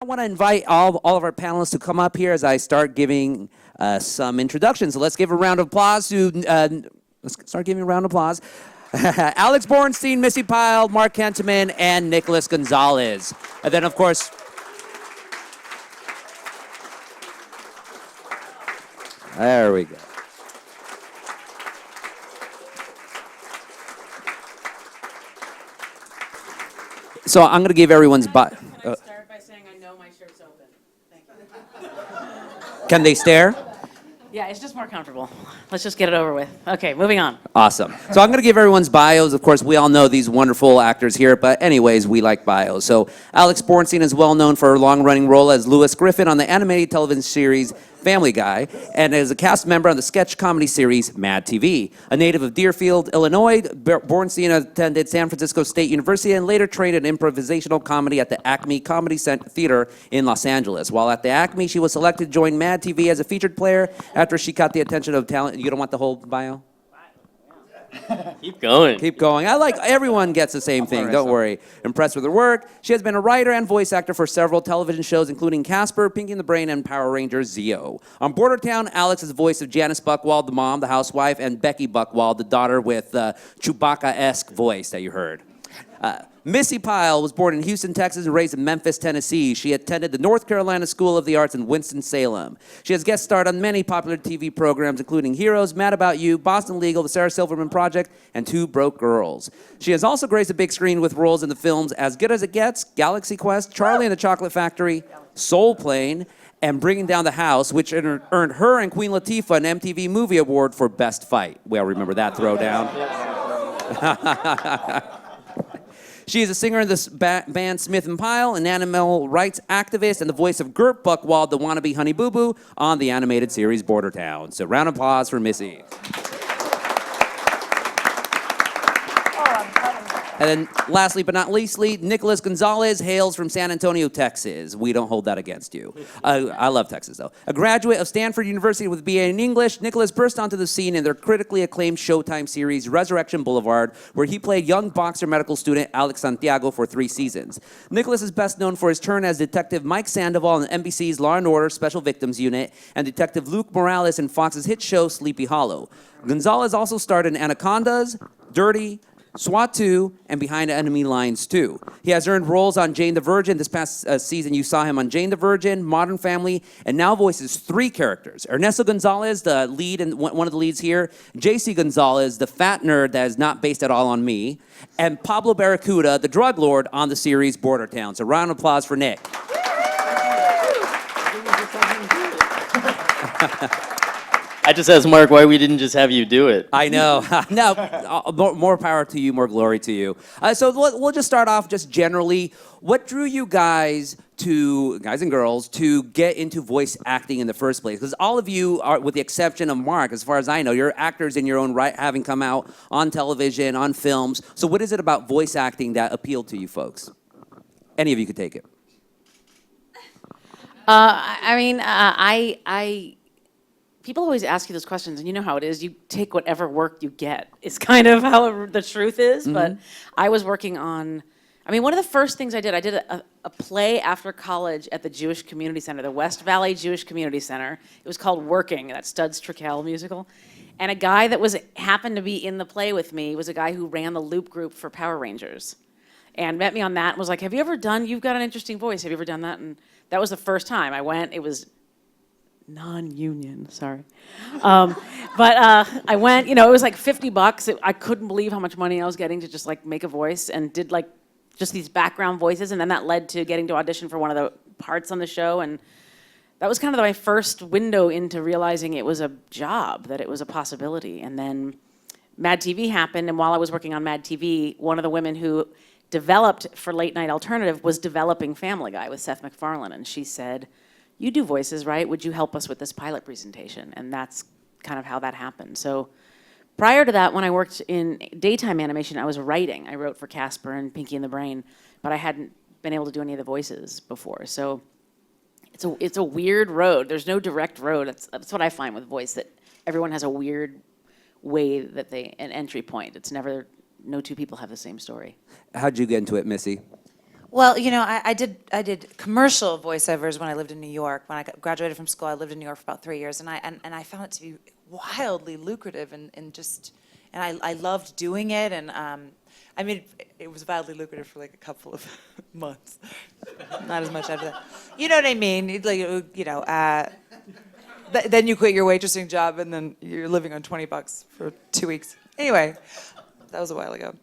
want to invite all of our panelists to come up here as I start giving some introductions. So let's give a round of applause to, let's start giving a round of applause. Alex Borstein, Missi Pyle, Mark Hentemann, and Nicholas Gonzalez. And then, of course, there we go. So I'm going to give everyone's Can I start by saying I know my shirt's open? Thank you. Can they stare? Yeah, it's just more comfortable. Let's just get it over with. Okay, moving on. Awesome. So I'm going to give everyone's bios. Of course, we all know these wonderful actors here, but anyways, we like bios. So Alex Borstein is well known for her long-running role as Lewis Griffin on the animated television series Family Guy, and as a cast member on the sketch comedy series Mad TV. A native of Deerfield, Illinois, Borstein attended San Francisco State University and later trained in improvisational comedy at the Acme Comedy Theater in Los Angeles. While at the Acme, she was selected to join Mad TV as a featured player after she caught the attention of talent. You don't want the whole bio? Keep going. Keep going. Everyone gets the same thing, don't worry. Impressed with her work. She has been a writer and voice actor for several television shows, including Casper, Pinky and the Brain, and Power Rangers Zeo. On BORDERTOWN, Alex is the voice of Janice Buchwald, the mom, the housewife, and Becky Buchwald, the daughter with Chewbacca-esque voice that you heard. Missi Pyle was born in Houston, Texas, and raised in Memphis, Tennessee. She attended the North Carolina School of the Arts in Winston-Salem. She has guest starred on many popular TV programs, including Heroes, Mad About You, Boston Legal, The Sarah Silverman Project, and Two Broke Girls. She has also graced the big screen with roles in the films As Good as It Gets, Galaxy Quest, Charlie and the Chocolate Factory, Soul Plane, and Bringing Down the House, which earned her and Queen Latifah an MTV Movie Award for Best Fight. We all remember that throwdown. She is a singer in this band Smith & Pyle, an animal rights activist, and the voice of Gert Buchwald, the wannabe Honey Boo Boo, on the animated series BORDERTOWN. So round of applause for Missi. And then lastly but not leastly, Nicholas Gonzalez hails from San Antonio, Texas. We don't hold that against you. I love Texas, though. A graduate of Stanford University with a BA in English, Nicholas burst onto the scene in their critically acclaimed Showtime series, Resurrection Boulevard, where he played young boxer medical student Alex Santiago for 3 seasons. Nicholas is best known for his turn as Detective Mike Sandoval on NBC's Law & Order Special Victims Unit and Detective Luke Morales in Fox's hit show Sleepy Hollow. Gonzalez also starred in Anacondas, Dirty, SWAT 2, and Behind Enemy Lines 2. He has earned roles on Jane the Virgin. This past season, you saw him on Jane the Virgin, Modern Family, and now voices 3 characters. Ernesto Gonzalez, the lead and one of the leads here. JC Gonzalez, the fat nerd that is not based at all on me. And Pablo Barracuda, the drug lord on the series BORDERTOWN. So round of applause for Nick. I just asked Mark why we didn't just have you do it. I know. No, more power to you, more glory to you. So we'll just start off just generally. What drew you guys and girls, to get into voice acting in the first place? Because all of you are, with the exception of Mark, as far as I know, you're actors in your own right, having come out on television, on films. So what is it about voice acting that appealed to you folks? Any of you could take it. People always ask you those questions, and you know how it is. You take whatever work you get. It's kind of how the truth is. Mm-hmm. But I was working on, one of the first things I did a play after college at the Jewish Community Center, the West Valley Jewish Community Center. It was called Working, that Studs Terkel musical. And a guy that happened to be in the play with me was a guy who ran the loop group for Power Rangers. And met me on that and was like, you've got an interesting voice. Have you ever done that? And that was the first time I went. It was non-union, sorry. I went, it was like $50. I couldn't believe how much money I was getting to just make a voice, and did just these background voices, and then that led to getting to audition for one of the parts on the show, and that was kind of my first window into realizing it was a job, that it was a possibility. And then Mad TV happened, and while I was working on Mad TV, one of the women who developed for Late Night Alternative was developing Family Guy with Seth MacFarlane, and she said, "You do voices, right? Would you help us with this pilot presentation?" And that's kind of how that happened. So prior to that, when I worked in daytime animation, I was writing. I wrote for Casper and Pinky and the Brain, but I hadn't been able to do any of the voices before. So it's a weird road. There's no direct road. That's what I find with voice, that everyone has a weird way that an entry point. It's never, no two people have the same story. How'd you get into it, Missi? Well, you know, I did commercial voiceovers when I lived in New York. When I graduated from school, I lived in New York for about 3 years, and I found it to be wildly lucrative and I loved doing it. And I mean, it was wildly lucrative for like a couple of months, not as much after that. You know what I mean? Like, you know, then you quit your waitressing job, and then you're living on $20 for 2 weeks. Anyway, that was a while ago.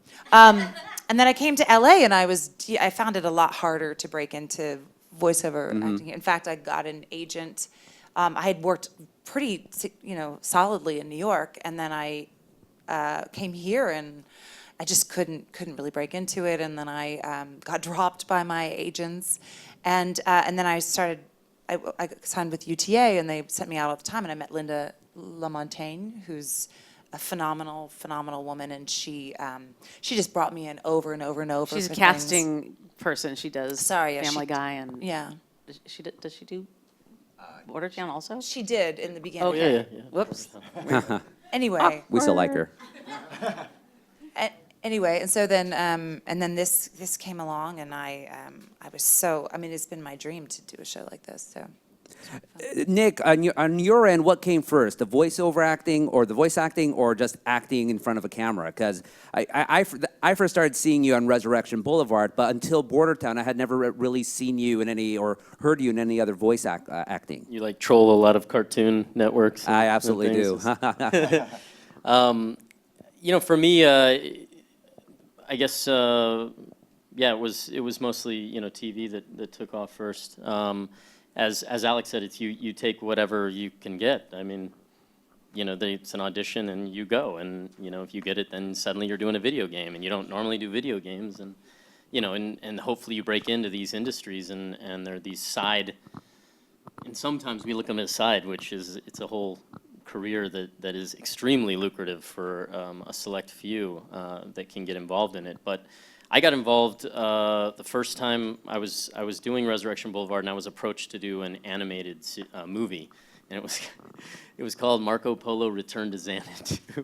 And then I came to LA, and I found it a lot harder to break into voiceover acting. In fact, I got an agent. I had worked pretty, you know, solidly in New York, and then I came here, and I just couldn't really break into it. And then I got dropped by my agents, and then I started. I signed with UTA, and they sent me out all the time. And I met Linda LaMontagne, who's a phenomenal woman, and she just brought me in over and over and over. She's a for casting things. person. She does Sorry, yeah, Family Guy and Yeah, does she do Bordertown also? she did in the beginning. Okay. Yeah. Whoops. Anyway, We still like her. anyway, and so then and then this came along, and I was so. I mean, it's been my dream to do a show like this. So. Nick, on your end, what came first, the voiceover acting or the voice acting or just acting in front of a camera? Because I first started seeing you on Resurrection Boulevard, but until Bordertown, I had never really seen you in any or heard you in any other voice acting. You like troll a lot of cartoon networks. I absolutely do. You know, for me, I guess, yeah, it was mostly, you know, TV that took off first. As Alex said, it's you take whatever you can get. I mean, you know, it's an audition and you go, and you know, if you get it, then suddenly you're doing a video game, and you don't normally do video games, and you know, and hopefully you break into these industries, and there are these side, and sometimes we look at them as side, which is it's a whole career that is extremely lucrative for a select few that can get involved in it, but. I got involved the first time I was doing Resurrection Boulevard, and I was approached to do an animated movie, and it was called Marco Polo Return to Xanadu.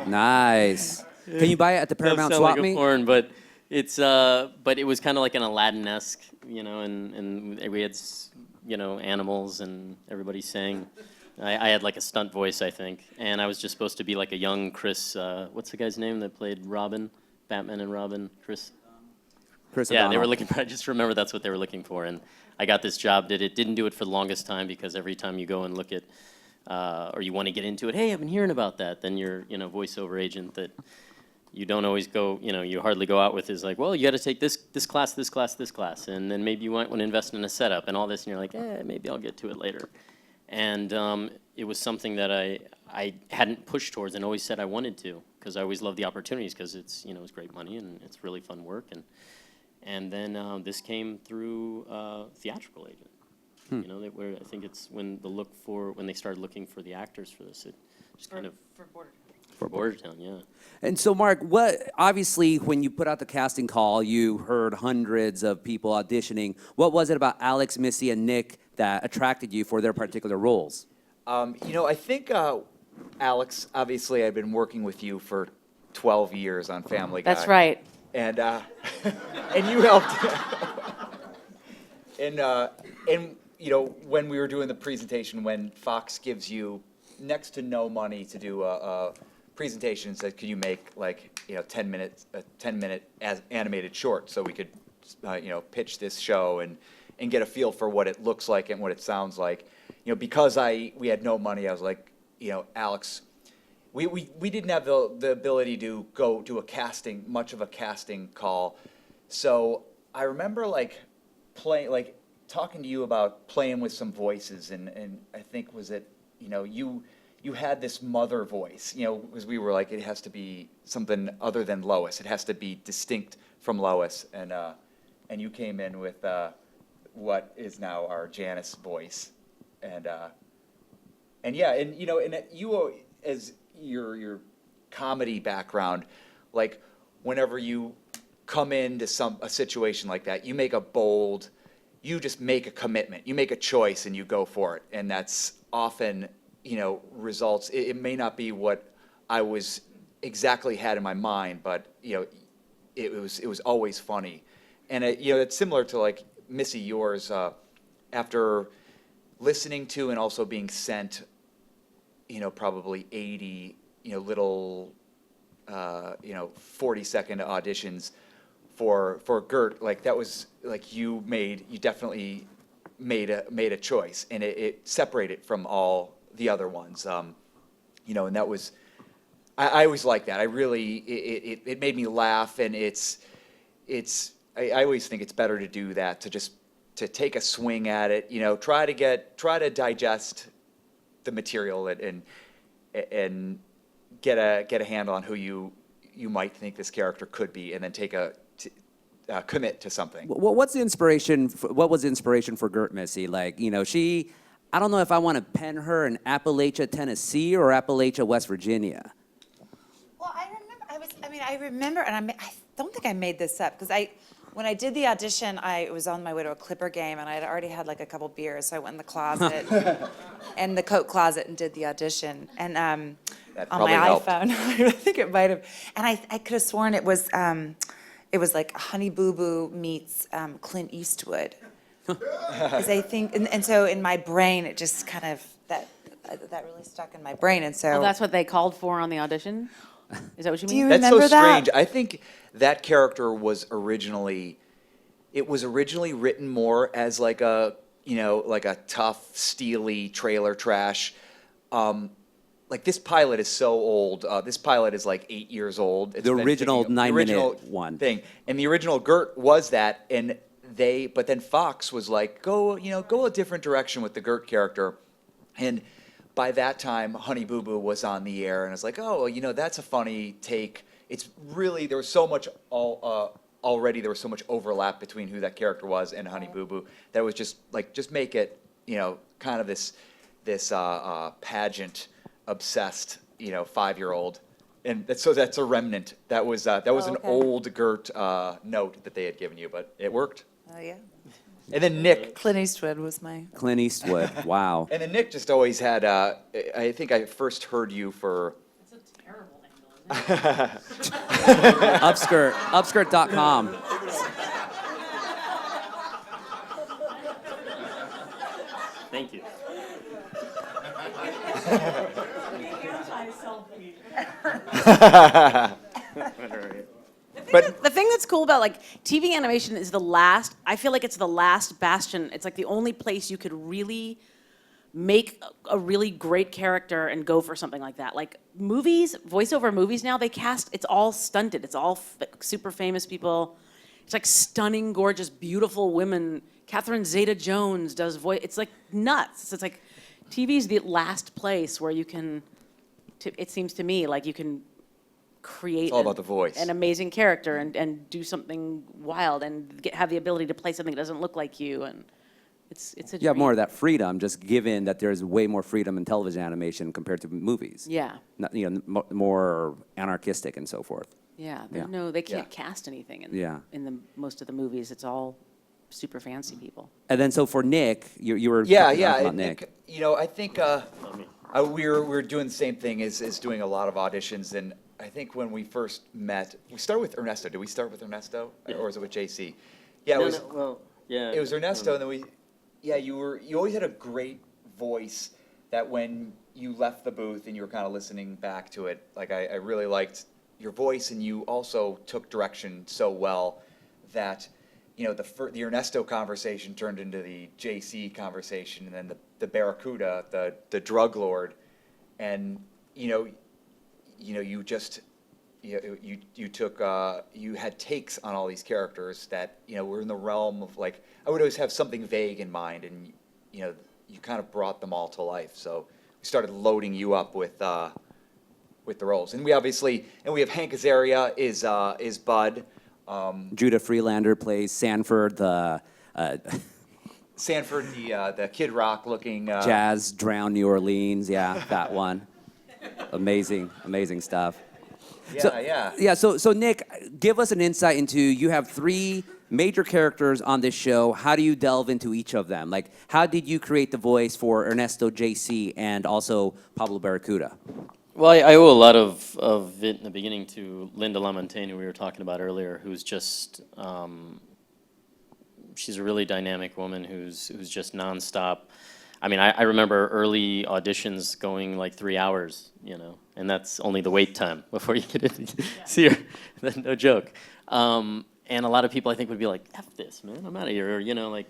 Nice. Can you buy it at the Paramount Sound Swap like a Meet? porn, but it was kind of like an Aladdin-esque, you know, and we had you know, animals and everybody sang. I had like a stunt voice, I think, and I was just supposed to be like a young Chris. What's the guy's name that played Robin? Batman and Robin, Chris. Yeah, they were looking for. I just remember that's what they were looking for, and I got this job. Didn't do it for the longest time because every time you go and look at, or you want to get into it, hey, I've been hearing about that. Then your, you know, voiceover agent that you don't always go, you know, you hardly go out with is like, well, you got to take this class, and then maybe you might want to invest in a setup and all this, and you're like, maybe I'll get to it later. And it was something that I hadn't pushed towards and always said I wanted to. Because I always love the opportunities, because it's, you know, it's great money and it's really fun work, and then this came through theatrical agent. You know, where I think it's when they started looking for the actors for this, it just kind of for Bordertown, yeah. And so, Mark, obviously when you put out the casting call, you heard hundreds of people auditioning. What was it about Alex, Missi, and Nick that attracted you for their particular roles? You know, I think. Alex, obviously, I've been working with you for 12 years on Family Guy. That's right. And and you helped. and you know, when we were doing the presentation, when Fox gives you next to no money to do a presentation, said, could you make like, you know, 10 minute as animated short so we could you know, pitch this show and get a feel for what it looks like and what it sounds like. You know, because we had no money, I was like, you know, Alex, we didn't have the ability to go do much of a casting call. So I remember like talking to you about playing with some voices, and I think was it, you know, you had this mother voice, you know, because we were like, it has to be something other than Lois. It has to be distinct from Lois, and you came in with what is now our Janice voice, and yeah, and you know, and you as your comedy background, like whenever you come into a situation like that, you just make a commitment, you make a choice, and you go for it, and that's often, you know, results. It may not be what I was exactly had in my mind, but you know, it was always funny, and it's similar to like Missy, yours. After listening to and also being sent, probably 80, little, 40-second auditions for Gert, like that was like you definitely made a choice, and it separated from all the other ones, and that was, I always like that. I really, it made me laugh, and I always think it's better to do that, to take a swing at it, try to digest the material and get a handle on who you might think this character could be, and then commit to something. What was the inspiration for Gert, Missy? Like, I don't know if I want to pen her in Appalachia, Tennessee, or Appalachia, West Virginia. Well, I remember, and I don't think I made this up, because when I did the audition, I was on my way to a Clipper game, and I had already had like a couple beers, so I went in the closet, and the coat closet, and did the audition, and on my iPhone, I think it might have, and I could have sworn it was like Honey Boo Boo meets Clint Eastwood, because I think, and so in my brain, it just kind of that really stuck in my brain, and so. Oh, that's what they called for on the audition? Is that what you mean? Do you That's so remember that? strange. I think that character was originally written more as like a, like a tough, steely trailer trash. Like this pilot is so old. This pilot is like 8 years old. It's The been original taking- the 9-minute original one. thing. And the original Gert was that, and but then Fox was like, go a different direction with the Gert character. And by that time, Honey Boo Boo was on the air, and it's like, oh, that's a funny take. It's really, there was so much already, there was so much overlap between who that character was and Honey Boo Boo that was just make it, kind of this pageant obsessed, 5-year-old. And so that's a remnant. That was an okay. old Gert note that they had given you, but it worked. Oh, yeah. And then Nick, Clint Eastwood was my. Clint Eastwood. Wow. and then Nick just always had. I think I first heard you for. That's a terrible angle, isn't it? Upskirt.com. Thank you. But The thing that's cool about like TV animation is I feel like it's the last bastion. It's like the only place you could really make a really great character and go for something like that. Like movies, voiceover movies now, it's all stunted. It's all super famous people. It's like stunning, gorgeous, beautiful women. Catherine Zeta-Jones does voice. It's like nuts. It's like TV's the last place where you can, it seems to me, like you can create It's all about the voice. an amazing character and do something wild and have the ability to play something that doesn't look like you, and it's a You have more of dream. that freedom, just given that there's way more freedom in television animation compared to movies. Yeah, Not, more anarchistic and so forth. yeah. Yeah. No, they can't Yeah. cast anything Yeah. in the most of the movies. It's all super fancy people. And then so for Nick, you were yeah, talking yeah. about and Nick. I think we were doing the same thing as doing a lot of auditions, and I think when we first met, we started with Ernesto. Did we start with Ernesto, or was it with JC? Yeah, it was. Yeah. It was Ernesto, and then you always had a great voice that when you left the booth and you were kind of listening back to it, like I really liked your voice, and you also took direction so well that, the Ernesto conversation turned into the JC conversation, and then the Barracuda, the drug lord, and, you just, you took, you had takes on all these characters that, were in the realm of like, I would always have something vague in mind, and, you kind of brought them all to life. So we started loading you up with the roles. And we have Hank Azaria is Bud. Judah Freelander plays Sanford, the Sanford, the Kid Rock looking. jazz drowned New Orleans. Yeah, that one. Amazing stuff. Yeah. Yeah, so Nick, give us an insight into, you have 3 major characters on this show. How do you delve into each of them? Like, how did you create the voice for Ernesto, JC, and also Pablo Barracuda? Well, I owe a lot of it in the beginning to Linda LaMontagne, who we were talking about earlier, who's just she's a really dynamic woman who's just nonstop. I mean, I remember early auditions going like 3 hours, you know, and that's only the wait time before you get in to see her. No joke. And a lot of people I think would be like, F this, man, I'm out of here. Or, you know, like,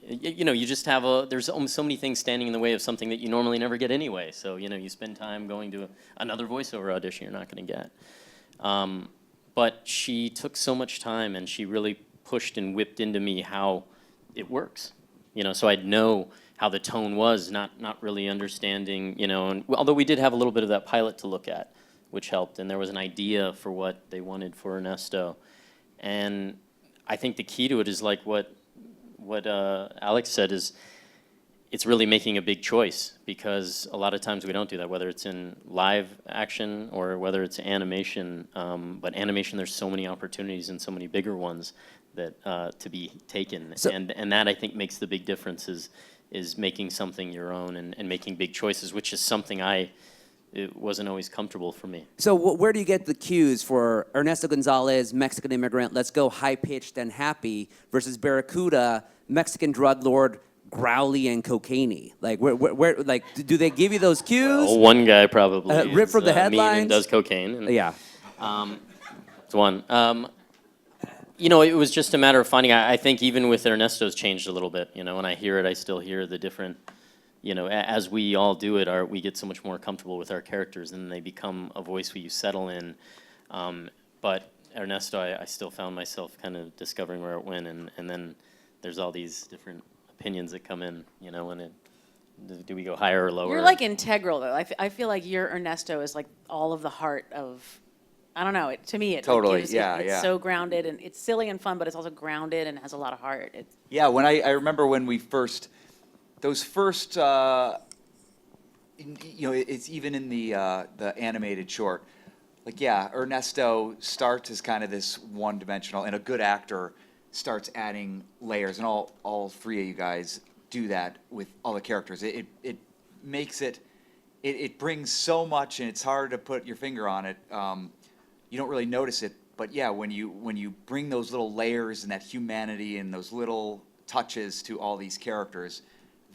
you know, you just have there's so many things standing in the way of something that you normally never get anyway. So, you know, you spend time going to another voiceover audition you're not going to get. But she took so much time and she really pushed and whipped into me how it works. You know, so I'd know how the tone was, not really understanding, you know, and although we did have a little bit of that pilot to look at, which helped, and there was an idea for what they wanted for Ernesto. And I think the key to it is like what Alex said is it's really making a big choice, because a lot of times we don't do that, whether it's in live action or whether it's animation. But animation, there's so many opportunities and so many bigger ones that to be taken. So, and that I think makes the big difference is making something your own and making big choices, which is something it wasn't always comfortable for me. So where do you get the cues for Ernesto Gonzalez, Mexican immigrant, let's go high-pitched and happy, versus Barracuda, Mexican drug lord, growly and cocaine-y? Like, where like, do they give you those cues? Well, one guy probably ripped from the mean headlines? and does cocaine. And, Yeah. it's one. You know, it was just a matter of finding. I think even with Ernesto's changed a little bit. You know, when I hear it, I still hear the different. You know, as we all do it, we get so much more comfortable with our characters, and they become a voice you settle in. But Ernesto, I still found myself kind of discovering where it went, and then there's all these different opinions that come in. You know, and do we go higher or lower? You're like integral though. I feel like your Ernesto is like all of the heart of. I don't know. To me, it Totally, gives, yeah, it's yeah. so grounded, and it's silly and fun, but it's also grounded and has a lot of heart. Yeah, when I remember when we first, those first, you know, it's even in the animated short. Like, yeah, Ernesto starts as kind of this one-dimensional, and a good actor starts adding layers, and all three of you guys do that with all the characters. It makes it brings so much, and it's hard to put your finger on it. You don't really notice it, but yeah, when you bring those little layers and that humanity and those little touches to all these characters,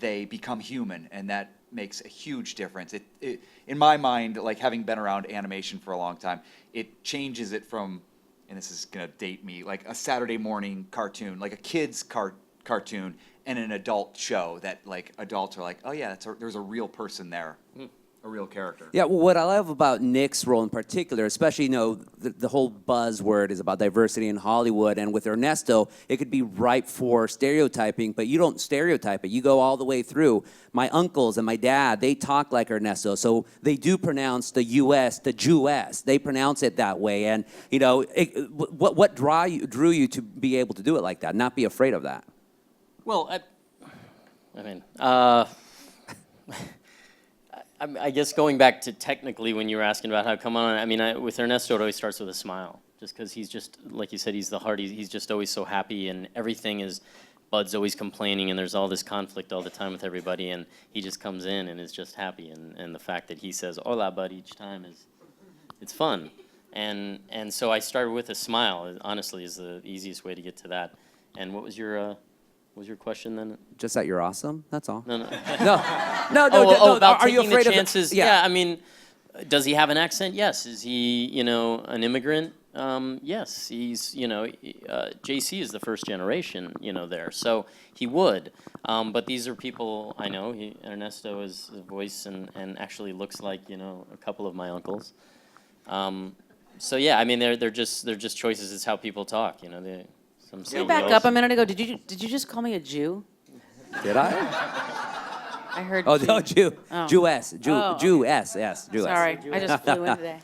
they become human, and that makes a huge difference. It in my mind, like having been around animation for a long time, it changes it from, and this is gonna date me, like a Saturday morning cartoon, like a kid's cartoon, and an adult show that like adults are like, oh yeah, there's a real person there. A real character. Yeah, well, what I love about Nick's role in particular, especially, you know, the whole buzzword is about diversity in Hollywood, and with Ernesto, it could be ripe for stereotyping, but you don't stereotype it. You go all the way through. My uncles and my dad, they talk like Ernesto, so they do pronounce the U.S., the Jew-S. They pronounce it that way, and, you know, what drew you to be able to do it like that, not be afraid of that? Well, I guess going back to technically when you were asking about how come on, I mean, with Ernesto, it always starts with a smile. Just because he's just, like you said, he's the heart. He's just always so happy, and everything is, Bud's always complaining, and there's all this conflict all the time with everybody, and he just comes in and is just happy. And the fact that he says, hola, Bud, each time it's fun. And so I started with a smile, honestly, is the easiest way to get to that. And what was your question then? Just that you're awesome, that's all. No. No, about are you taking afraid the of chances? Yeah, I mean, does he have an accent? Yes. Is he, you know, an immigrant? Yes. He's, you know, JC is the first generation, you know, there. So he would. But these are people I know. Ernesto is a voice and actually looks like, you know, a couple of my uncles. So yeah, I mean, they're just choices. It's how people talk, you know. Can you back up a minute ago? Did you just call me a Jew? Did I? I heard. Oh, Jew. no, Jew. Oh. Jew-S. Oh, okay. Jew-S, yes. Jew-S. Sorry, I just flew in today.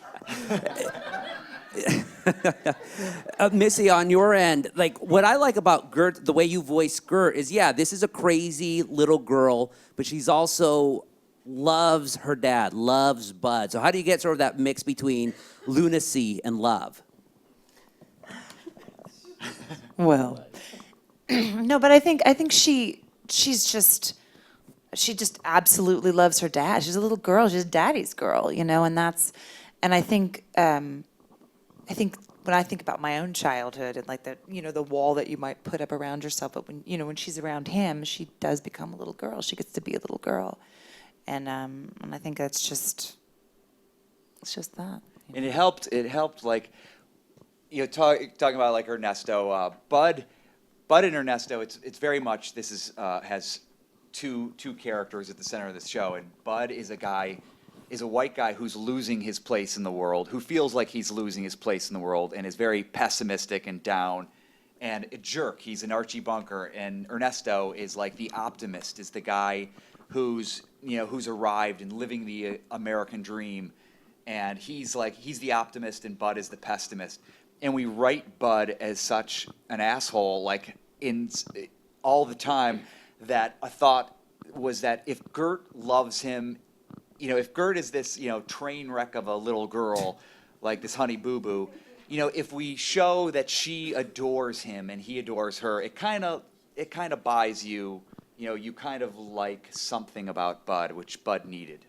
Missi, on your end, like what I like about Gert, the way you voice Gert is, yeah, this is a crazy little girl, but she's also loves her dad, loves Bud. So how do you get sort of that mix between lunacy and love? Well, no, but I think she just absolutely loves her dad. She's a little girl. She's daddy's girl, you know, and I think when I think about my own childhood and like the, the wall that you might put up around yourself, but when she's around him, she does become a little girl. She gets to be a little girl. And I think it's just that. And it helped like, talking about like Ernesto, Bud and Ernesto, it's very much, this is, has two characters at the center of the show. And Bud is a white guy who's losing his place in the world, who feels like he's losing his place in the world and is very pessimistic and down and a jerk. He's an Archie Bunker. And Ernesto is like the optimist, is the guy who's arrived and living the American dream. And he's the optimist and Bud is the pessimist. And we write Bud as such an asshole, like in all the time, that a thought was that if Gert loves him, if Gert is this, train wreck of a little girl, like this Honey Boo Boo, if we show that she adores him and he adores her, it kind of buys you, you kind of like something about Bud, which Bud needed.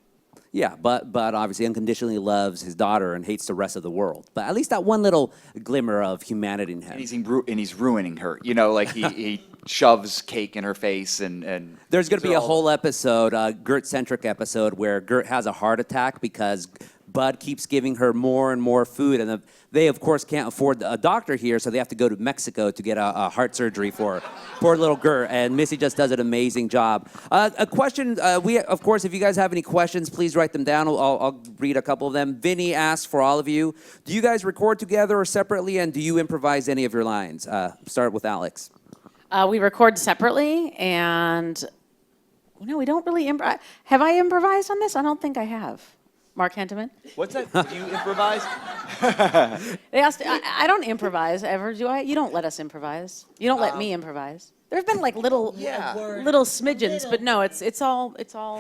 Yeah, but obviously unconditionally loves his daughter and hates the rest of the world. But at least that one little glimmer of humanity in him. And he's ruining her. Like he shoves cake in her face and There's going to be a whole episode, Gert-centric episode, where Gert has a heart attack because Bud keeps giving her more and more food. And they, of course, can't afford a doctor here, so they have to go to Mexico to get a heart surgery for poor little Gert. And Missy just does an amazing job. A question, of course, if you guys have any questions, please write them down. I'll read a couple of them. Vinny asks for all of you, do you guys record together or separately, and do you improvise any of your lines? Start with Alex. We record separately, and no, we don't really improvise. Have I improvised on this? I don't think I have. Mark Hentemann? What's that? Do you improvise? They asked. I don't improvise ever, do I? You don't let us improvise. You don't let me improvise. There have been like little smidgens, but no, it's all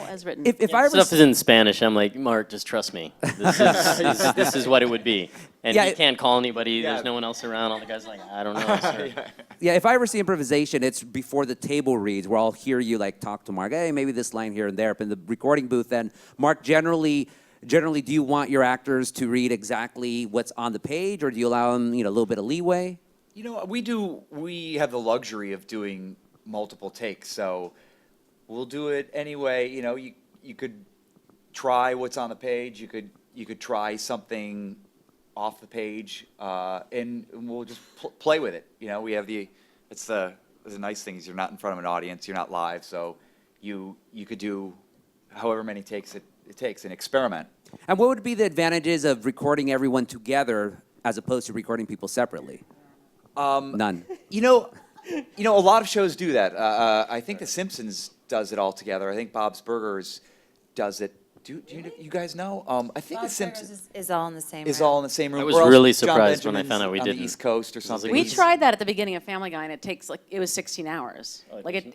as written. If I ever Stuff is in Spanish. I'm like, Mark, just trust me. This is what it would be. And Yeah, he can't call anybody. There's no one else around. All the guys are like, I don't know. Sir. Yeah, if I ever see improvisation, it's before the table reads, where I'll hear you like talk to Mark. Hey, maybe this line here and there. But in the recording booth, then Mark generally, do you want your actors to read exactly what's on the page, or do you allow them, a little bit of leeway? We have the luxury of doing multiple takes, so we'll do it anyway. You could try what's on the page. You could try something off the page, and we'll just play with it. We have the nice thing is you're not in front of an audience, you're not live, so you could do however many takes it takes and experiment. And what would be the advantages of recording everyone together as opposed to recording people separately? None. A lot of shows do that. I think The Simpsons does it all together. I think Bob's Burgers does it. Do you guys know? I think The Simpsons is all in the same room. is all in the same room. I was Or else really John surprised when I Benjamin's found out we on didn't. the East Coast or something. We tried that at the beginning of Family Guy, and it was 16 hours.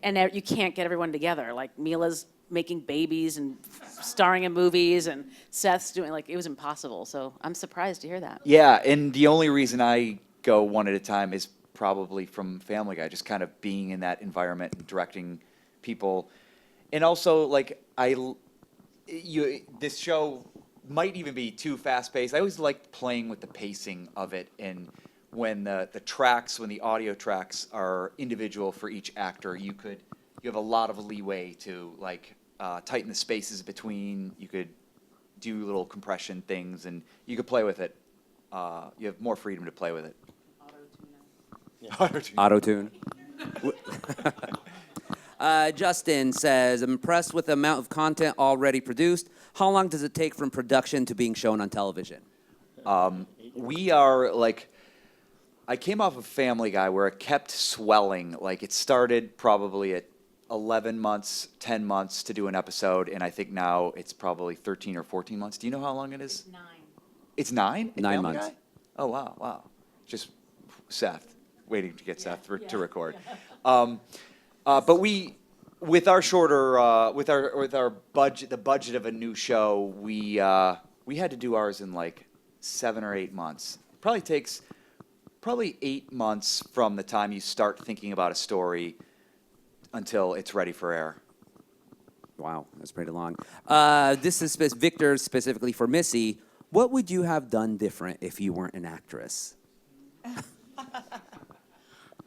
And you can't get everyone together. Like Mila's making babies and starring in movies, and Seth's doing it was impossible. So I'm surprised to hear that. Yeah, and the only reason I go one at a time is probably from Family Guy, just kind of being in that environment and directing people, and also this show might even be too fast-paced. I always liked playing with the pacing of it, and when the audio tracks are individual for each actor, you have a lot of leeway to tighten the spaces between. You could do little compression things, and you could play with it. You have more freedom to play with it. Auto-tune. Justin says, I'm impressed with the amount of content already produced. How long does it take from production to being shown on television? We are I came off of Family Guy where it kept swelling. It started probably at 11 months, 10 months to do an episode, and I think now it's probably 13 or 14 months. Do you know how long it is? 9. It's 9? in 9 Family months. Guy? Oh, wow. Just Seth, waiting to get Seth to record. But with our shorter, with our budget, the budget of a new show, we had to do ours in 7 or 8 months. It probably takes 8 months from the time you start thinking about a story until it's ready for air. Wow, that's pretty long. This is Victor specifically for Missy. What would you have done different if you weren't an actress?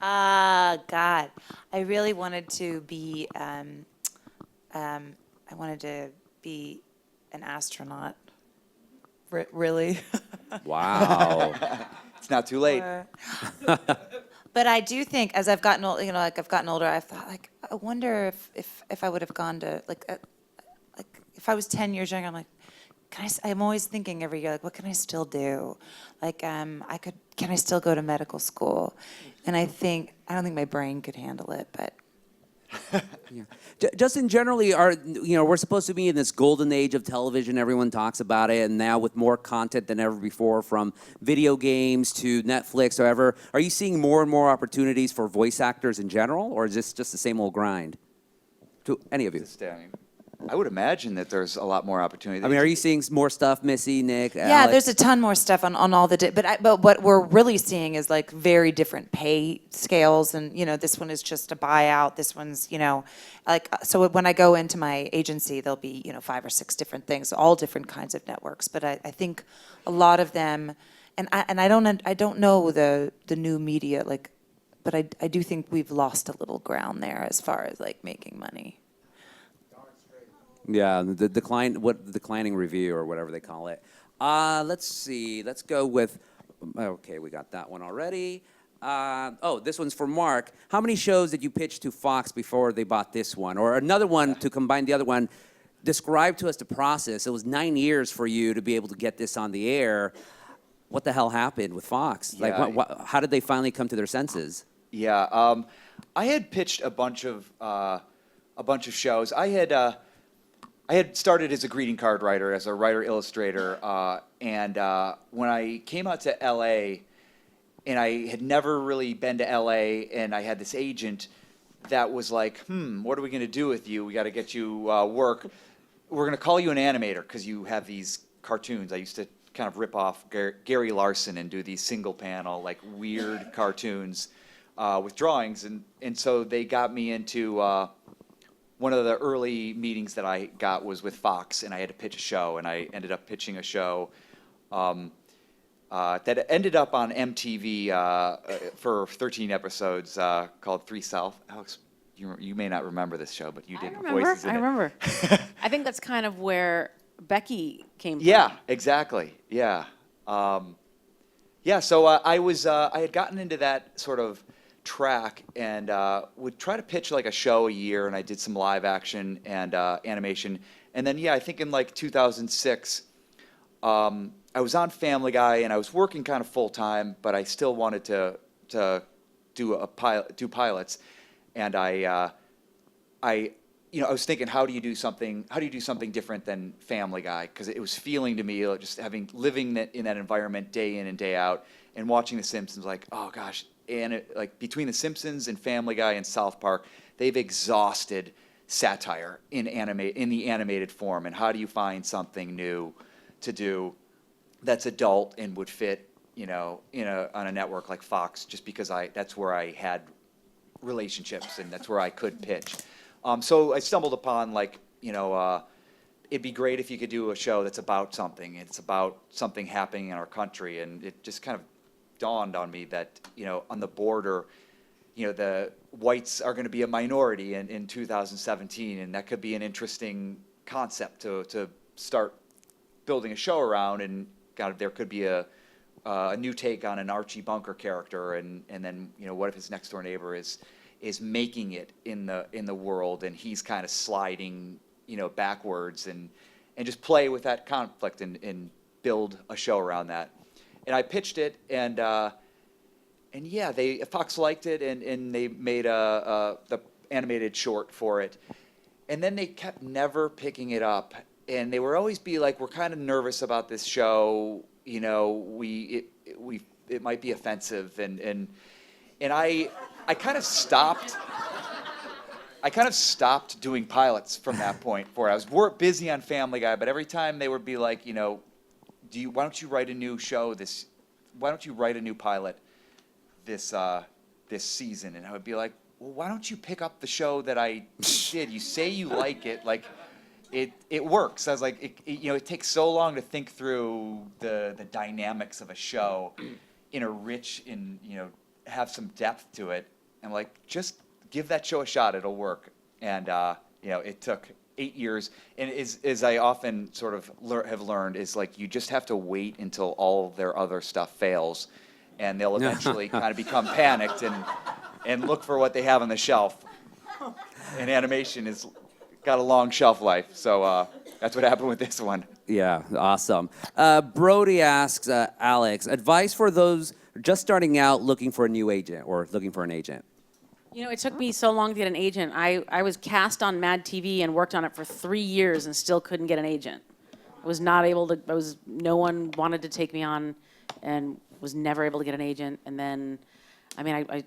God, I really wanted to be, I wanted to be an astronaut. Really? Wow. It's not too late. But I do think, as I've gotten old, like I've gotten older, I've thought, like, I wonder if I would have gone to, like if I was 10 years younger, I'm like, I'm always thinking every year, like, what can I still do? Like, can I still go to medical school? And I don't think my brain could handle it, but. Justin, generally, we're supposed to be in this golden age of television. Everyone talks about it, and now with more content than ever before, from video games to Netflix or whatever, are you seeing more and more opportunities for voice actors in general, or is this just the same old grind? To any of you? I would imagine that there's a lot more opportunity. I mean, are you seeing more stuff, Missy, Nick, Yeah, Alex? there's a ton more stuff on all the, but what we're really seeing is like very different pay scales, and this one is just a buyout. This one's like, so when I go into my agency, there'll be 5 or 6 different things, all different kinds of networks. But I think a lot of them, and I don't know the new media, like, but I do think we've lost a little ground there as far as like making money. Yeah, the declining review or whatever they call it. Let's see. Let's go with. Okay, we got that one already. This one's for Mark. How many shows did you pitch to Fox before they bought this one, or another one to combine the other one? Describe to us the process. It was 9 years for you to be able to get this on the air. What the hell happened with Fox? Yeah. Like, how did they finally come to their senses? Yeah, I had pitched a bunch of shows. I had started as a greeting card writer, as a writer-illustrator, and when I came out to LA, and I had never really been to LA, and I had this agent that was like, what are we going to do with you? We got to get you work. We're going to call you an animator because you have these cartoons. I used to kind of rip off Gary Larson and do these single-panel, like, weird cartoons with drawings, and so they got me into... one of the early meetings that I got was with Fox, and I had to pitch a show, and I ended up pitching a show that ended up on MTV for 13 episodes called 3 South. Alex, you may not remember this show, but you did voices in it. I remember. I think that's kind of where Becky came from. Yeah, exactly. Yeah. So I had gotten into that sort of track and would try to pitch like a show a year, and I did some live action and animation. And then, I think in like 2006, I was on Family Guy, and I was working kind of full time, but I still wanted to do pilots. And I was thinking, how do you do something different than Family Guy? Because it was feeling to me, just living in that environment day in and day out, and watching The Simpsons, like, oh gosh. And like between The Simpsons and Family Guy and South Park, they've exhausted satire in the animated form. And how do you find something new to do that's adult and would fit, on a network like Fox? Just because that's where I had relationships and that's where I could pitch. So I stumbled upon it'd be great if you could do a show that's about something. It's about something happening in our country, and it just kind of dawned on me that on the border, the whites are going to be a minority in 2017, and that could be an interesting concept to start building a show around. And there could be a new take on an Archie Bunker character, and then what if his next door neighbor is making it in the world, and he's kind of sliding backwards, and just play with that conflict and build a show around that. And I pitched it, and Fox liked it, and they made the animated short for it. And then they kept never picking it up, and they would always be like, "We're kind of nervous about this show. It might be offensive." And I kind of stopped. I kind of stopped doing pilots from that point forward. I was busy on Family Guy, but every time they would be like, why don't you write a new show why don't you write a new pilot this season? And I would be like, well, why don't you pick up the show that I did? You say you like it, like it works. I was like, it takes so long to think through the dynamics of a show. in a rich and, have some depth to it. And like, just give that show a shot, it'll work. And, it took 8 years. And as I often sort of have learned is like, you just have to wait until all their other stuff fails. And they'll eventually kind of become panicked and look for what they have on the shelf. And animation has got a long shelf life. So that's what happened with this one. Yeah, awesome. Brody asks Alex, advice for those just starting out looking for a new agent or looking for an agent. It took me so long to get an agent. I was cast on Mad TV and worked on it for 3 years and still couldn't get an agent. I was not able to, no one wanted to take me on and was never able to get an agent. And then, I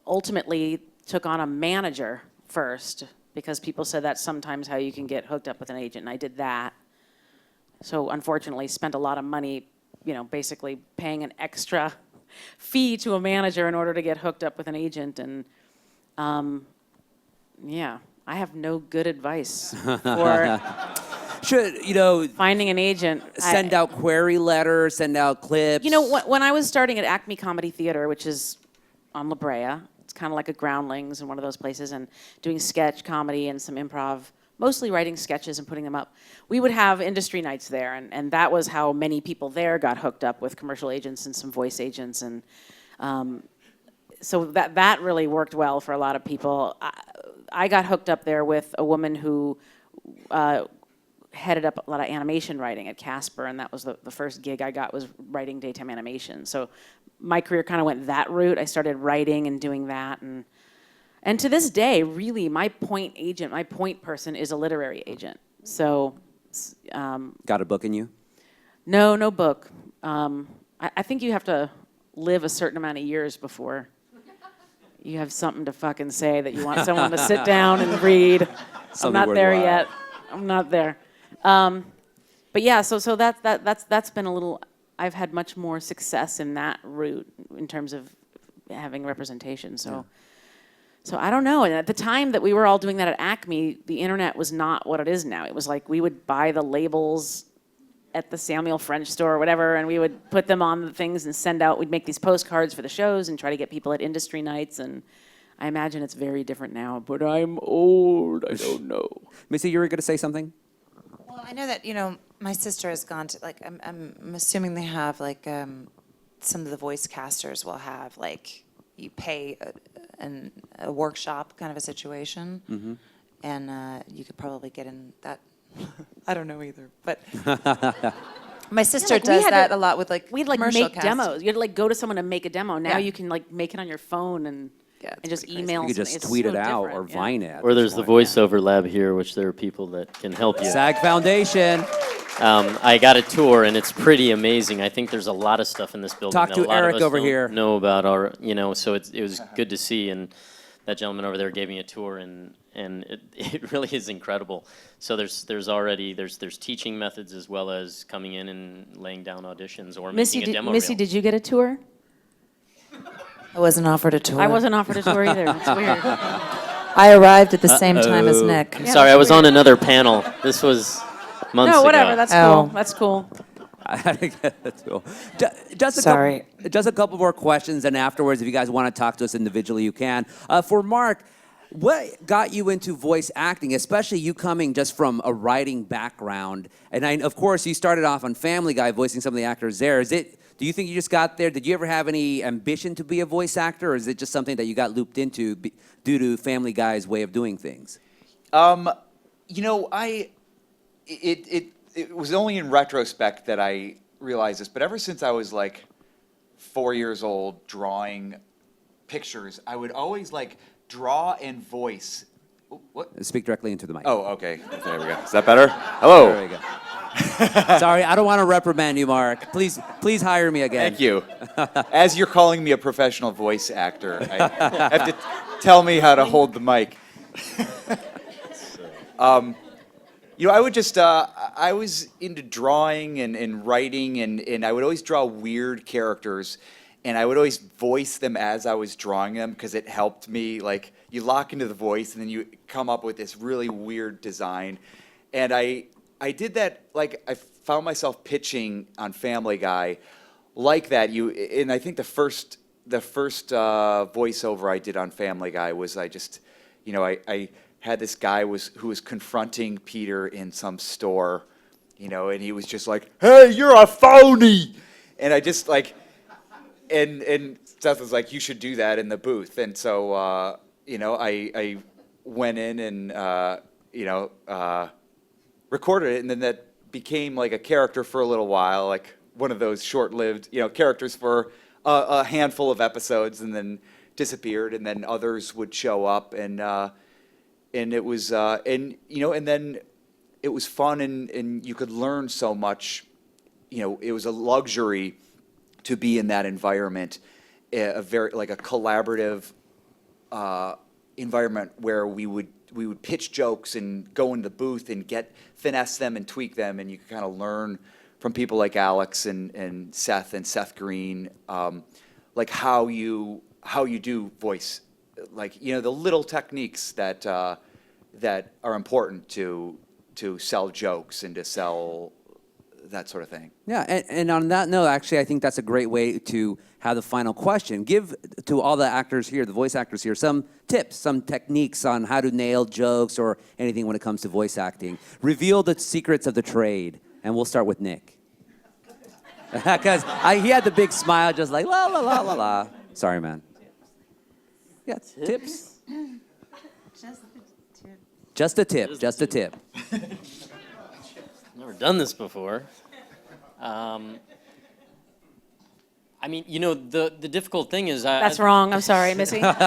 ultimately took on a manager first because people said that's sometimes how you can get hooked up with an agent, and I did that. So unfortunately spent a lot of money, basically paying an extra fee to a manager in order to get hooked up with an agent. And I have no good advice for Should, finding an agent. send out query letters, send out clips. When I was starting at Acme Comedy Theater, which is on La Brea, it's kind of like a Groundlings and one of those places, and doing sketch comedy and some improv, mostly writing sketches and putting them up. We would have industry nights there, and that was how many people there got hooked up with commercial agents and some voice agents. And so that really worked well for a lot of people. I got hooked up there with a woman who headed up a lot of animation writing at Casper, and that was the first gig I got was writing daytime animation. So my career kind of went that route. I started writing and doing that, and to this day, really, my point agent, my point person is a literary agent. So, Got a book in you? no book. I think you have to live a certain amount of years before you have something to fucking say that you want someone to sit down and read. I'm not there yet. I'm not there. But yeah, so that's been a little. I've had much more success in that route in terms of having representation. So I don't know. And at the time that we were all doing that at Acme, the internet was not what it is now. It was like we would buy the labels at the Samuel French store or whatever, and we would put them on the things and send out. We'd make these postcards for the shows and try to get people at industry nights. And I imagine it's very different now. But I'm old. I don't know. Missy, you were going to say something? Well, I know that, my sister has gone to, like, I'm assuming they have, like, some of the voice casters will have, like, you pay a workshop kind of a situation. Mm-hmm. And you could probably get in that. I don't know either. But my sister like, we does had that to- a lot with, like, We'd like commercial make cast. demos. You had to like go to someone and make a demo. Now Yeah. you can like make it on your phone and Yeah, it's and just pretty crazy. email. You could something. just It's tweet so it out or different, yeah. Vine it. Or there's the voiceover lab here, which there are people that can help you. SAG Foundation. I got a tour, and it's pretty amazing. I think there's a lot of stuff in this building Talk that to a lot Eric of us over don't here. know about. So it was good to see, and that gentleman over there gave me a tour, and it really is incredible. So there's teaching methods as well as coming in and laying down auditions or making a demo Missy, reel. did you get a tour? I wasn't offered a tour. I wasn't offered a tour either. It's weird. I arrived at the same time as Nick. Yeah, Sorry, I was that's on weird. another panel. This was months No, ago. whatever. That's Oh. cool. That's cool. I get that too. Just Sorry. just a couple more questions, and afterwards, if you guys want to talk to us individually, you can. For Mark, what got you into voice acting, especially you coming just from a writing background? And of course, you started off on Family Guy, voicing some of the actors there. Do you think you just got there? Did you ever have any ambition to be a voice actor, or is it just something that you got looped into due to Family Guy's way of doing things? It was only in retrospect that I realized this, but ever since I was like 4 years old drawing pictures, I would always like draw and voice. What? Speak directly into the mic. Oh, okay. There we go. Is that better? Hello. There we go. Sorry, I don't want to reprimand you, Mark. Please hire me again. Thank you. As you're calling me a professional voice actor, I have to tell me how to hold the mic. I would just, I was into drawing and writing, and I would always draw weird characters, and I would always voice them as I was drawing them because it helped me. Like, you lock into the voice, and then you come up with this really weird design. And I did that, like, I found myself pitching on Family Guy like that, and I think the first voiceover I did on Family Guy was I had this guy who was confronting Peter in some store, and he was just like, "Hey, you're a phony," and I just like, and Seth was like, "You should do that in the booth," and so I went in and recorded it, and then that became like a character for a little while, like one of those short-lived characters for a handful of episodes, and then disappeared, and then others would show up, and it was and then it was fun, and you could learn so much. It was a luxury to be in that environment, a very like a collaborative environment where we would pitch jokes and go in the booth and finesse them and tweak them, and you could kind of learn from people like Alex and Seth Green, like how you do voice, like the little techniques that are important to sell jokes and to sell that sort of thing. Yeah, and on that note, actually, I think that's a great way to have the final question. Give to all the actors here, the voice actors here, some tips, some techniques on how to nail jokes or anything when it comes to voice acting. Reveal the secrets of the trade, and we'll start with Nick. Because he had the big smile, just like, la, la, la, la, la. Sorry, man. Yeah, tips? Just a tip, just a tip. Never done this before. I mean, the difficult thing is... That's wrong. I'm sorry, Missy. The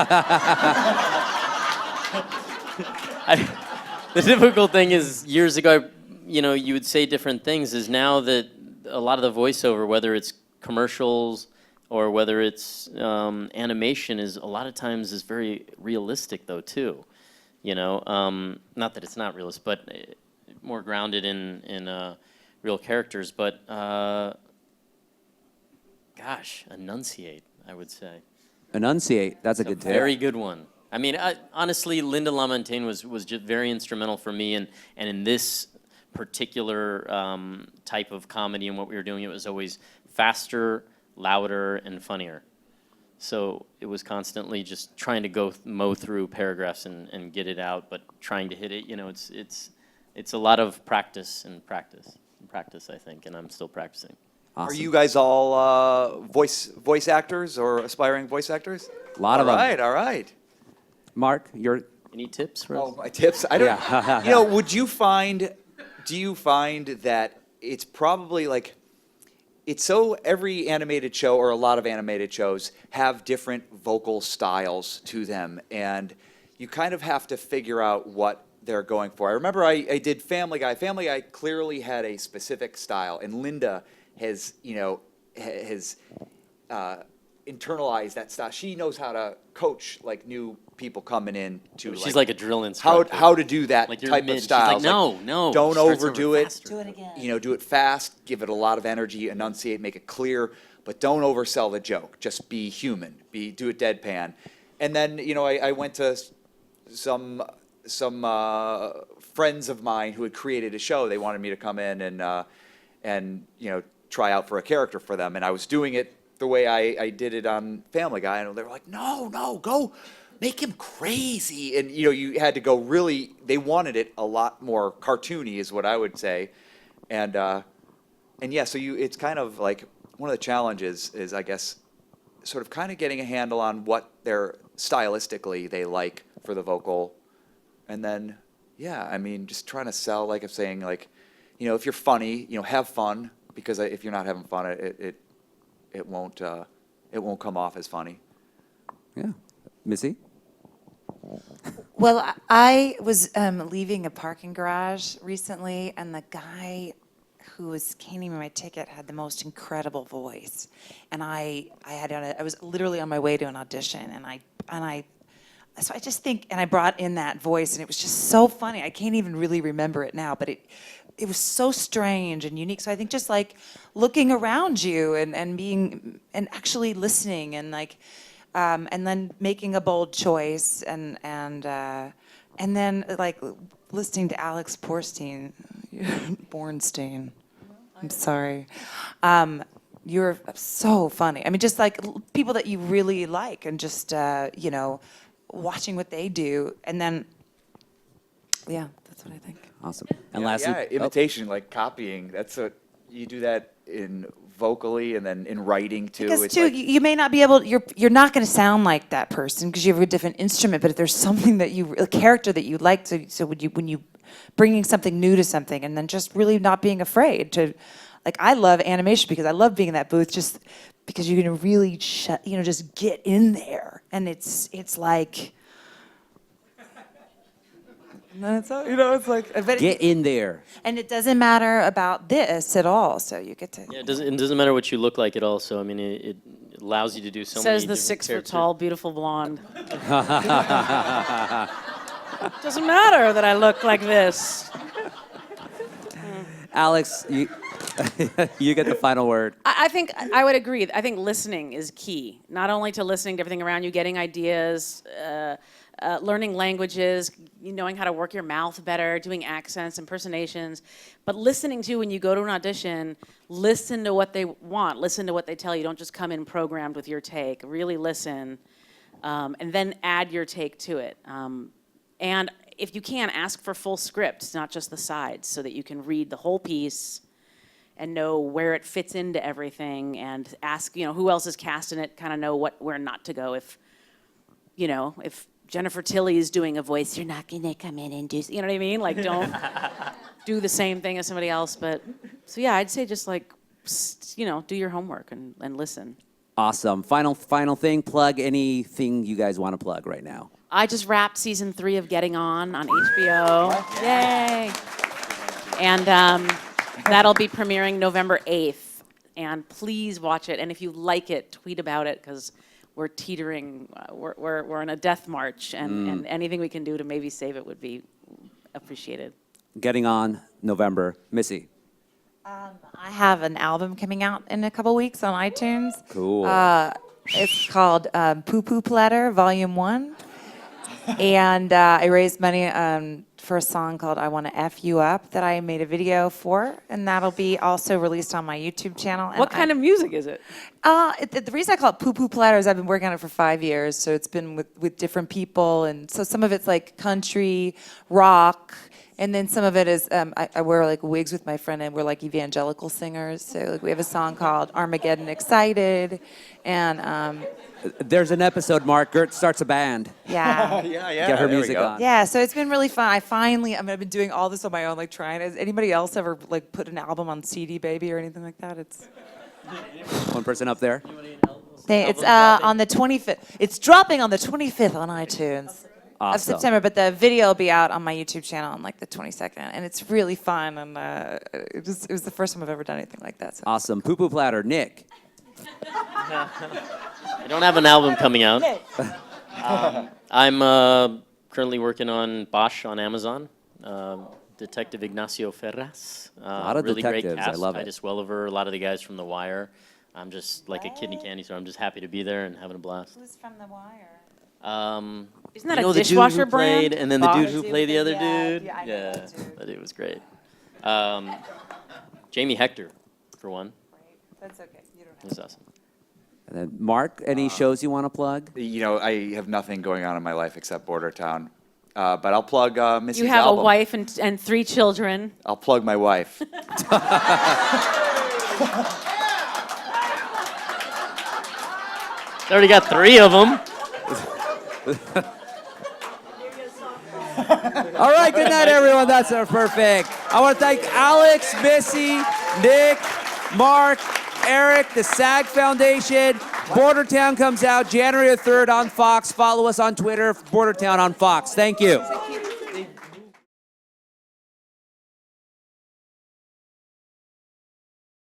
difficult thing is, years ago, you would say different things, is now that a lot of the voiceover, whether it's commercials or whether it's animation, is a lot of times is very realistic, though, too. Not that it's not realistic, but more grounded in real characters. But gosh, enunciate, I would say. Enunciate, that's a good tip. Very good one. I mean, honestly, Linda LaMontagne was just very instrumental for me, and in this particular type of comedy and what we were doing, it was always faster, louder, and funnier. So it was constantly just trying to mow through paragraphs and get it out, but trying to hit it. It's a lot of practice, I think, and I'm still practicing. Awesome. Are you guys all voice actors or aspiring voice actors? A lot of them. All right. Mark, you're... Any tips for us? Oh, my tips? I don't. Yeah. Do you find that it's probably like, it's so every animated show or a lot of animated shows have different vocal styles to them, and you kind of have to figure out what they're going for. I remember I did Family Guy. Family Guy clearly had a specific style, and Linda has internalized that style. She knows how to coach like new people coming in to She's like a drill instructor. how to do that Like you're type mid, of she's style. like, no, don't starts overdo over it. faster. Do it again. Do it fast, give it a lot of energy, enunciate, make it clear, but don't oversell the joke. Just be human. Do it deadpan. And then I went to some friends of mine who had created a show. They wanted me to come in and try out for a character for them, and I was doing it the way I did it on Family Guy, and they were like, no, go make him crazy. And you had to go really, they wanted it a lot more cartoony is what I would say. And yeah, so it's kind of like one of the challenges is, I guess, sort of kind of getting a handle on what they're stylistically they like for the vocal. And then, yeah, I mean, just trying to sell, like I'm saying, like, if you're funny, have fun, because if you're not having fun, it won't come off as funny. Yeah. Missy? Well, I was leaving a parking garage recently, and the guy who was handing me my ticket had the most incredible voice, and I was literally on my way to an audition, so I just think, and I brought in that voice, and it was just so funny. I can't even really remember it now, but it was so strange and unique. So I think just like looking around you and being and actually listening and like. And then making a bold choice, and then like listening to Alex Borstein, I'm sorry, you're so funny. I mean, just like people that you really like, and just you know, watching what they do, and then yeah, that's what I think. Awesome. And Yeah, lastly, yeah, imitation, like copying. That's what you do that in vocally and then in writing too. Because It's too, like, you may not be able. You're not going to sound like that person because you have a different instrument. But if there's something that a character that you like, so when you bringing something new to something, and then just really not being afraid to, like, I love animation because I love being in that booth just because you can really just get in there, and it's like. No, it's it's like but get in there. and it doesn't matter about this at all. So you get to. Yeah, it doesn't matter what you look like at all. So I mean, it allows you to do so many. Says the different 6 foot characters. tall, beautiful blonde. Doesn't matter that I look like this. Alex, you, you get the final word. I think I would agree. I think listening is key. Not only to listening to everything around you, getting ideas, learning languages, knowing how to work your mouth better, doing accents, impersonations, but listening to when you go to an audition, listen to what they want, listen to what they tell you. Don't just come in programmed with your take. Really listen, and then add your take to it. And if you can, ask for full scripts, not just the sides, so that you can read the whole piece and know where it fits into everything, and ask, who else is cast in it, kind of know where not to go. If Jennifer Tilly is doing a voice, you're not gonna come in and do, you know what I mean? Like, don't do the same thing as somebody else. But, so yeah, I'd say just like, do your homework and listen. Awesome. Final thing, plug anything you guys want to plug right now. I just wrapped season 3 of Getting On HBO. Yay! And that'll be premiering November 8th. And please watch it. And if you like it, tweet about it, because we're teetering. We're in a death march, and anything we can do to maybe save it would be appreciated. Getting On, November. Missy. I have an album coming out in a couple weeks on iTunes. Cool. It's called Poo Poo Platter Volume 1. And I raised money for a song called I Want to F You Up that I made a video for. And that'll be also released on my YouTube channel. And What kind of music is it? The reason I call it Poo Poo Platter is I've been working on it for 5 years. So it's been with different people. And so some of it's like country, rock. And then some of it is, I wear like wigs with my friend, and we're like evangelical singers. So like we have a song called Armageddon Excited, and There's an episode, Mark. Gert starts a band. yeah, yeah. Get her there we music go. on. yeah. So it's been really fun. I've been doing all this on my own, like trying. Has anybody else ever like put an album on CD Baby or anything like that? It's One person up there. it's on the 25th. It's dropping on the 25th on iTunes. Of Awesome. September, but the video will be out on my YouTube channel on like the 22nd, and it's really fun, and it was the first time I've ever done anything like that. So. Awesome. Poo Poo Platter. Nick. I don't have an album coming out. I'm currently working on Bosch on Amazon. Detective Ignacio Ferraz. A lot of really detectives. great cast. I love it. Titus Welliver, a lot of the guys from The Wire. I'm just like a kidney candy, so I'm just happy to be there and having a blast. Who's from The Wire? Isn't that You a know the dude dishwasher who played, brand? and then the Bosch? dude who played the other dude. yeah, I know that dude. That dude was great. Jamie Hector, for one. That's okay. You don't have. He's awesome. And then Mark, any shows you want to plug? I have nothing going on in my life except Bordertown. But I'll plug Missy's You have album. a wife and 3 children. I'll plug my wife. They already got 3 of them. All right, good night, everyone. That's perfect. I want to thank Alex, Missy, Nick, Mark, Eric, the SAG Foundation. Bordertown comes out January 3rd on Fox. Follow us on Twitter, Bordertown on Fox. Thank you.